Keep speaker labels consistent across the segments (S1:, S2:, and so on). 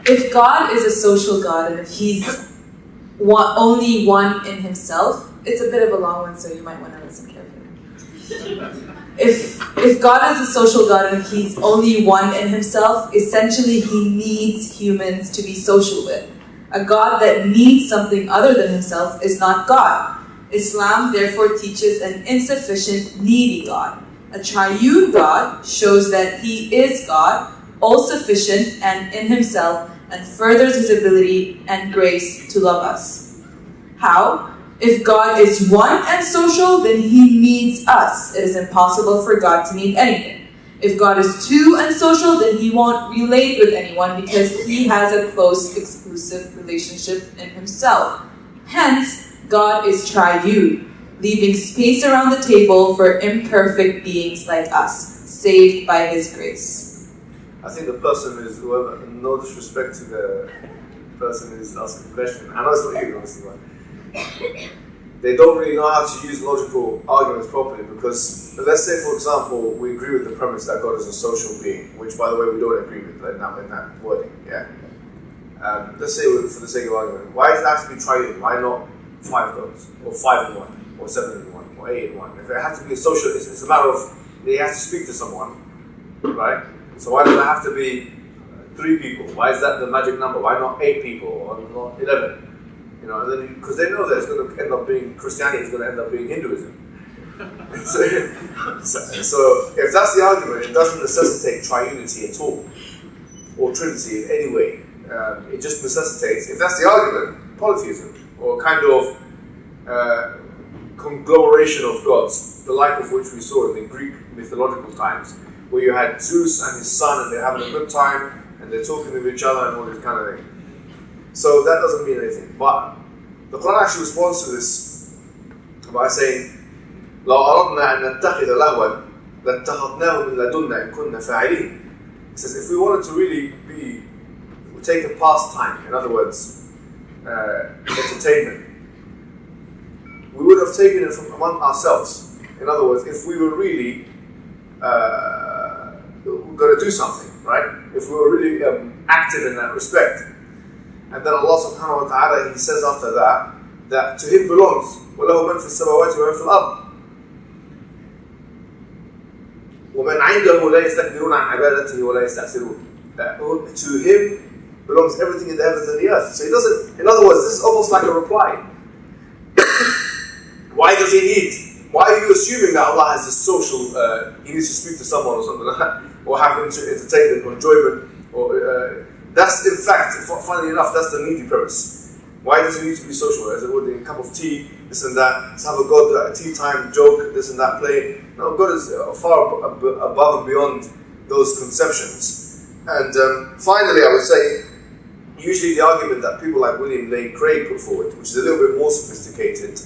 S1: if God is a social God, and if He's only one in Himself, it's a bit of a long one, so you might want to listen carefully. If God is a social God and He's only one in Himself, essentially He needs humans to be social with. A God that needs something other than Himself is not God. Islam therefore teaches an insufficient, needy God. A triune God shows that He is God, all-sufficient and in Himself, and furthers His ability and grace to love us. How? If God is one and social, then He needs us. It is impossible for God to need anything. If God is two and social, then He won't relate with anyone because He has a close, exclusive relationship in Himself. Hence, God is triune, leaving space around the table for imperfect beings like us, saved by His grace.
S2: I think the person is, whoever, no disrespect to the person who's asking the question, I know it's not you, honestly, but they don't really know how to use logical arguments properly, because let's say, for example, we agree with the premise that God is a social being, which, by the way, we don't agree with in that wording, yeah? Let's say, for the sake of argument, why does it have to be triune? Why not 5 gods, or 5 in 1, or 7 in 1, or 8 in 1? If it has to be a social, it's a matter of, he has to speak to someone, right? So why does it have to be 3 people? Why is that the magic number? Why not 8 people, or not 11? You know, and then because they know that it's going to end up being Christianity, is going to end up being Hinduism. so if that's the argument, it doesn't necessitate triunity at all, or Trinity in any way. It just necessitates, if that's the argument, polytheism, or kind of conglomeration of gods, the like of which we saw in the Greek mythological times, where you had Zeus and his son, and they're having a good time, and they're talking with each other and all this kind of thing. So that doesn't mean anything. But the Quran actually responds to this by saying, لو أردنا أن نتخذ لهوا لاتخذناه من لدنا إن كنا فاعلين. It says, if we wanted to really take a pastime, in other words, entertainment, we would have taken it from among ourselves. In other words, if we were really going to do something, right? If we were really active in that respect. And then Allah subhanahu wa ta'ala, He says after that to Him belongs وَلَهُ مَنْ فِي السَّمَاوَاتِ وَمَنْ فِي الْأَرْضِ وَمَنْ عِنْدَهُ لَا يَسْتَكْبِرُونَ عَنْ عِبَادَتِهِ وَلَا يَسْتَكْبِرُونَ To Him belongs everything in the heavens and the earth. So He doesn't, in other words, this is almost like a reply. Why does He need? Why are you assuming that Allah has a social, He needs to speak to someone or something like that, or have entertainment or enjoyment, or that's, in fact, funnily enough, that's the needy premise. Why does it need to be social? As it would in a cup of tea, this and that. Let's have a God, a tea time joke, this and that, play. No, God is far above and beyond those conceptions. And finally, I would say, usually the argument that people like William Lane Craig put forward, which is a little bit more sophisticated,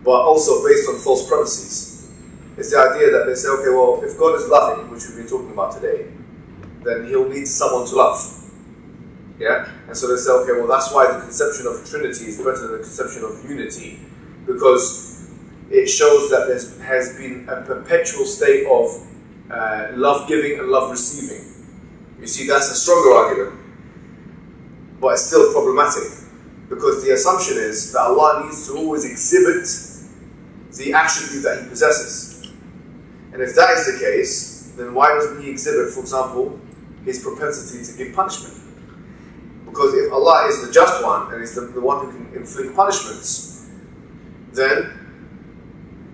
S2: but also based on false premises, is the idea that they say, okay, well, if God is loving, which we've been talking about today, then He'll need someone to love. Yeah? And so they say, okay, well, that's why the conception of Trinity is better than the conception of unity, because it shows that there has been a perpetual state of love giving and love receiving. You see, that's a stronger argument, but it's still problematic, because the assumption is that Allah needs to always exhibit the attribute that He possesses. And if that is the case, then why doesn't He exhibit, for example, His propensity to give punishment? Because if Allah is the just one, and is the one who can inflict punishments, then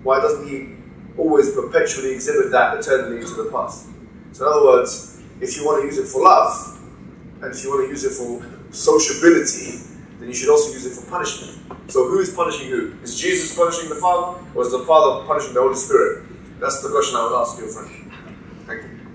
S2: why doesn't He always perpetually exhibit that eternally into the past? So in other words, if you want to use it for love, and if you want to use it for sociability, then you should also use it for punishment. So who is punishing who? Is Jesus punishing the Father, or is the Father punishing the Holy Spirit? That's the question I would ask your friend.